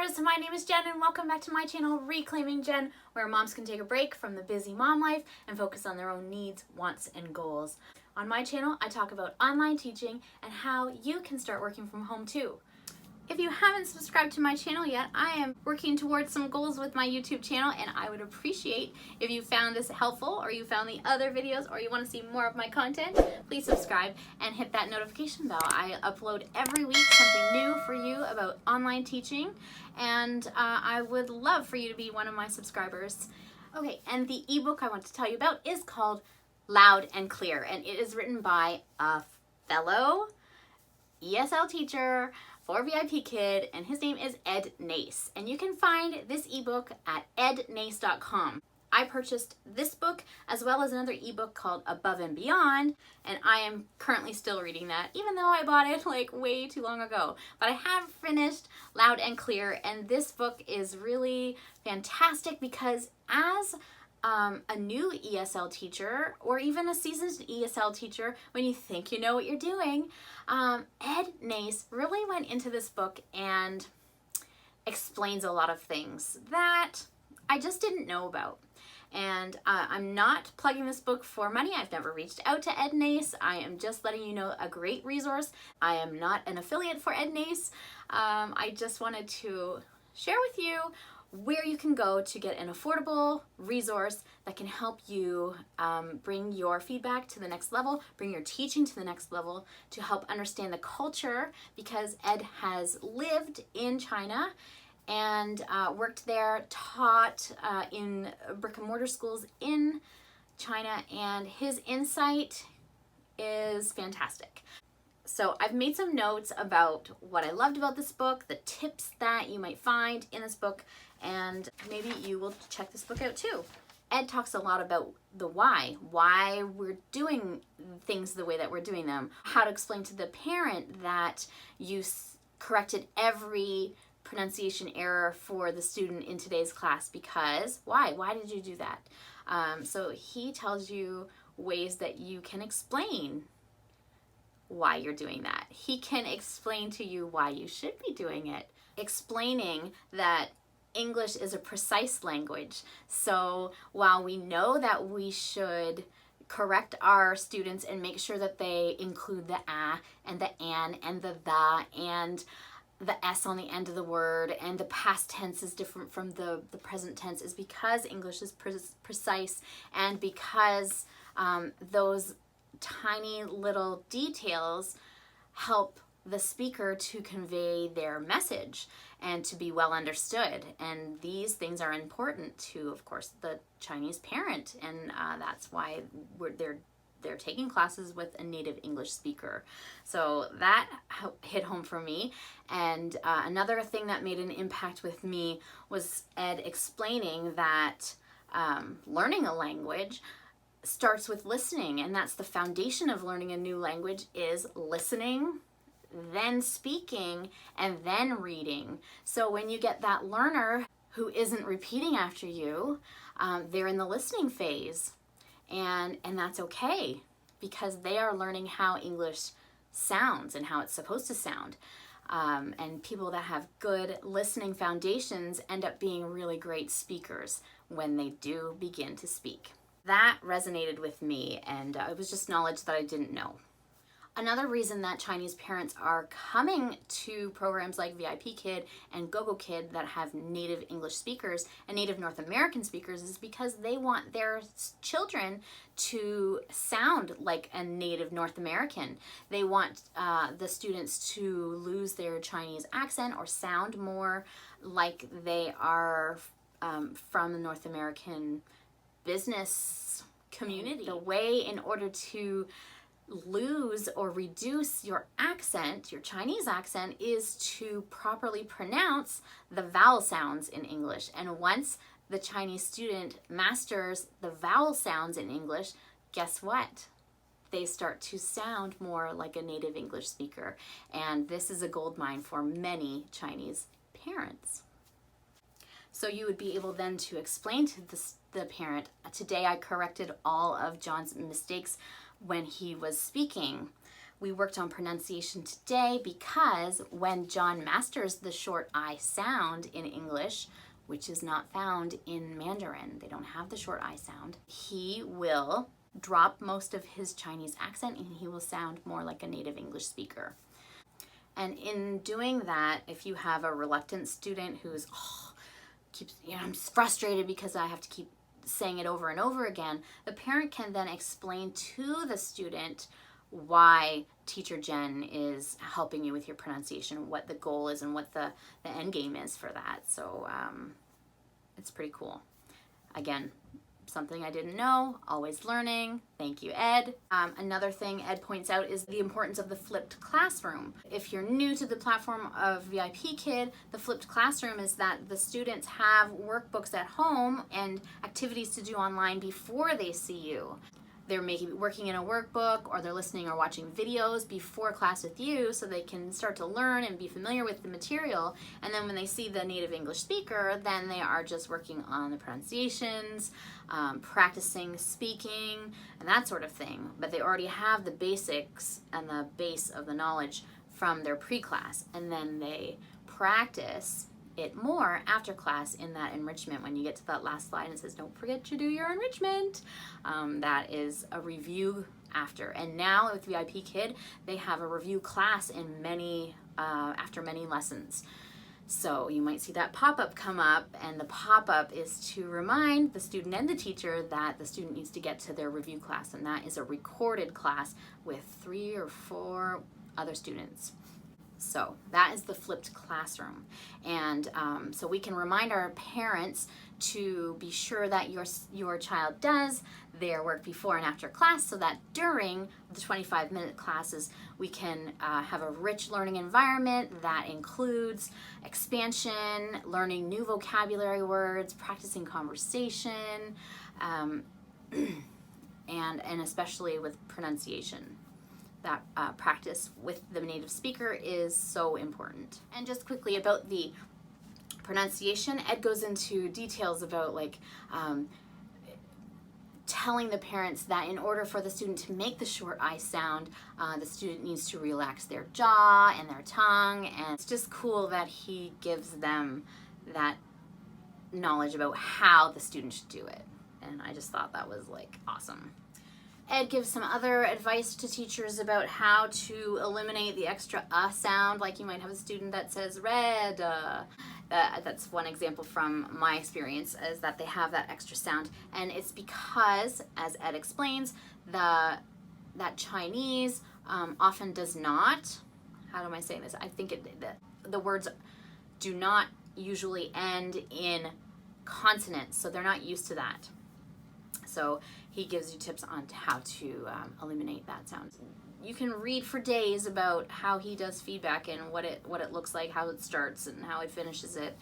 Movers! My name is Jen and welcome back to my channel, Reclaiming Jen, where moms can take a break from the busy mom life and focus on their own needs, wants, and goals. On my channel, I talk about online teaching and how you can start working from home too. If you haven't subscribed to my channel yet, I am working towards some goals with my YouTube channel, and I would appreciate if you found this helpful or you found the other videos or you want to see more of my content. Please subscribe and hit that notification bell. I upload every week something new for you about online teaching, and I would love for you to be one of my subscribers. Okay, and the ebook I want to tell you about is called Loud and Clear, and it is written by a fellow ESL teacher for VIPKid, and his name is Ed Nace. And you can find this ebook at ednace.com. I purchased this book as well as another ebook called Above and Beyond, and I am currently still reading that, even though I bought it like way too long ago. But I have finished Loud and Clear, and this book is really fantastic because as a new ESL teacher or even a seasoned ESL teacher, when you think you know what you're doing, Ed Nace really went into this book and explains a lot of things that I just didn't know about. And I'm not plugging this book for money. I've never reached out to Ed Nace. I am just letting you know a great resource. I am not an affiliate for Ed Nace. I just wanted to share with you where you can go to get an affordable resource that can help you bring your feedback to the next level, bring your teaching to the next level, to help understand the culture, because Ed has lived in China and worked there, taught in brick and mortar schools in China, and his insight is fantastic. So I've made some notes about what I loved about this book, the tips that you might find in this book, and maybe you will check this book out too. Ed talks a lot about the why we're doing things the way that we're doing them, how to explain to the parent that you corrected every pronunciation error for the student in today's class, because why did you do that? So he tells you ways that you can explain why you're doing that. He can explain to you why you should be doing it, explaining that English is a precise language. So while we know that we should correct our students and make sure that they include the a and the an and the and the s on the end of the word, and the past tense is different from the present tense, is because English is precise, and because those tiny little details help the speaker to convey their message and to be well understood. And these things are important to, of course, the Chinese parent, and that's why they're taking classes with a native English speaker. So that hit home for me. And another thing that made an impact with me was Ed explaining that learning a language starts with listening, and that's the foundation of learning a new language, is listening, then speaking, and then reading. So when you get that learner who isn't repeating after you, they're in the listening phase, and that's okay, because they are learning how English sounds and how it's supposed to sound. And people that have good listening foundations end up being really great speakers when they do begin to speak. That resonated with me, and it was just knowledge that I didn't know. Another reason that Chinese parents are coming to programs like VIPKid and Gogokid that have native English speakers and native North American speakers is because they want their children to sound like a native North American. They want the students to lose their Chinese accent or sound more like they are from the North American business community. The way in order to lose or reduce your accent, your Chinese accent, is to properly pronounce the vowel sounds in English. And once the Chinese student masters the vowel sounds in English, guess what? They start to sound more like a native English speaker. And this is a goldmine for many Chinese parents. So you would be able then to explain to the parent, today I corrected all of John's mistakes when he was speaking. We worked on pronunciation today because when John masters the short I sound in English, which is not found in Mandarin, they don't have the short I sound, he will drop most of his Chinese accent and he will sound more like a native English speaker. And in doing that, if you have a reluctant student who's I'm frustrated because I have to keep saying it over and over again, the parent can then explain to the student why Teacher Jen is helping you with your pronunciation, what the goal is and what the end game is for that. So it's pretty cool. Again, something I didn't know, always learning. Thank you, Ed. Another thing Ed points out is the importance of the flipped classroom. If you're new to the platform of VIPKid, the flipped classroom is that the students have workbooks at home and activities to do online before they see you. They're maybe working in a workbook or they're listening or watching videos before class with you so they can start to learn and be familiar with the material. And then when they see the native English speaker, then they are just working on the pronunciations, practicing speaking, and that sort of thing. But they already have the basics and the base of the knowledge from their pre-class, and then they practice it more after class in that enrichment. When you get to that last slide and it says, don't forget to do your enrichment, that is a review after. And now with VIPKid, they have a review class in many, after many lessons. So you might see that pop-up come up, and the pop-up is to remind the student and the teacher that the student needs to get to their review class, and that is a recorded class with 3 or 4 other students. So that is the flipped classroom. And so we can remind our parents to be sure that your child does their work before and after class, so that during the 25-minute classes we can have a rich learning environment that includes expansion, learning new vocabulary words, practicing conversation, and especially with pronunciation. That practice with the native speaker is so important. And just quickly about the pronunciation, Ed goes into details about telling the parents that in order for the student to make the short I sound, the student needs to relax their jaw and their tongue, and it's just cool that he gives them that knowledge about how the student should do it. And I just thought that was awesome. Ed gives some other advice to teachers about how to eliminate the extra sound. Like you might have a student that says red. That's one example from my experience, is that they have that extra sound. And it's because, as Ed explains, that Chinese often does not, how am I saying this? I think the words do not usually end in consonants, so they're not used to that. So he gives you tips on how to eliminate that sound. You can read for days about how he does feedback and what it looks like, how it starts and how it finishes it,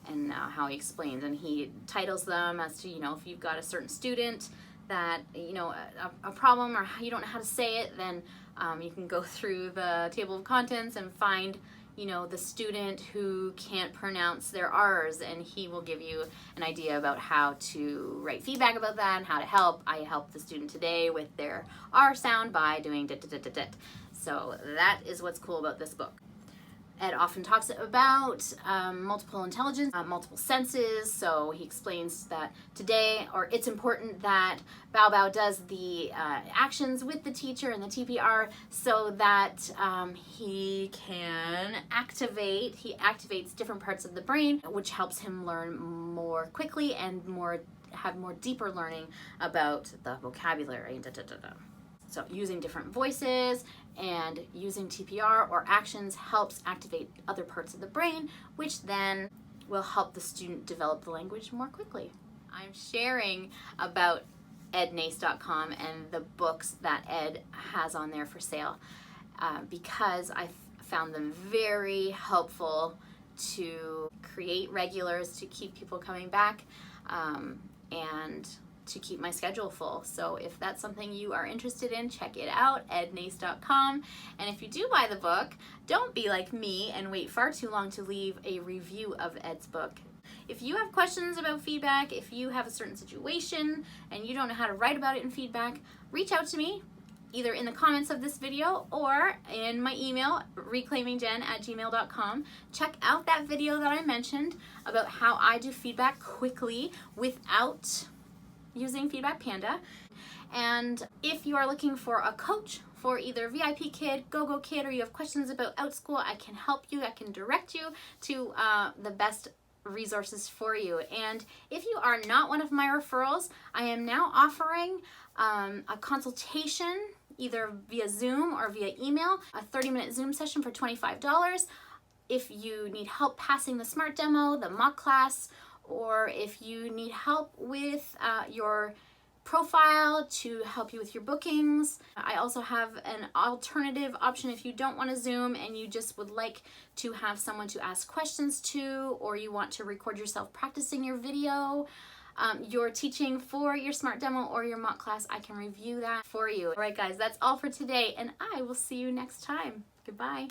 and how he explains. And he titles them as to, if you've got a certain student that, a problem, or you don't know how to say it, then you can go through the table of contents and find the student who can't pronounce their R's, and he will give you an idea about how to write feedback about that and how to help. I helped the student today with their R sound by doing dit, dit, dit, dit, dit. So that is what's cool about this book. Ed often talks about multiple intelligence, multiple senses. So he explains that today, or it's important that Bao Bao does the actions with the teacher and the TPR so that he activates different parts of the brain, which helps him learn more quickly and have more deeper learning about the vocabulary. So using different voices and using TPR or actions helps activate other parts of the brain, which then will help the student develop the language more quickly. I'm sharing about ednace.com and the books that Ed has on there for sale because I found them very helpful to create regulars, to keep people coming back, and to keep my schedule full. So if that's something you are interested in, check it out, ednace.com. And if you do buy the book, don't be like me and wait far too long to leave a review of Ed's book. If you have questions about feedback, if you have a certain situation and you don't know how to write about it in feedback, reach out to me. either in the comments of this video or in my email, reclaimingjen@gmail.com. Check out that video that I mentioned about how I do feedback quickly without using Feedback Panda. And if you are looking for a coach for either VIPKid, Gogokid, or you have questions about OutSchool, I can help you. I can direct you to the best resources for you. And if you are not one of my referrals, I am now offering a consultation either via Zoom or via email, a 30-minute Zoom session for $25. If you need help passing the SMART demo, the mock class, or if you need help with your profile to help you with your bookings. I also have an alternative option if you don't want to Zoom and you just would like to have someone to ask questions to, or you want to record yourself practicing your video, you're teaching for your SMART demo or your mock class. I can review that for you. All right, guys, that's all for today, and I will see you next time. Goodbye.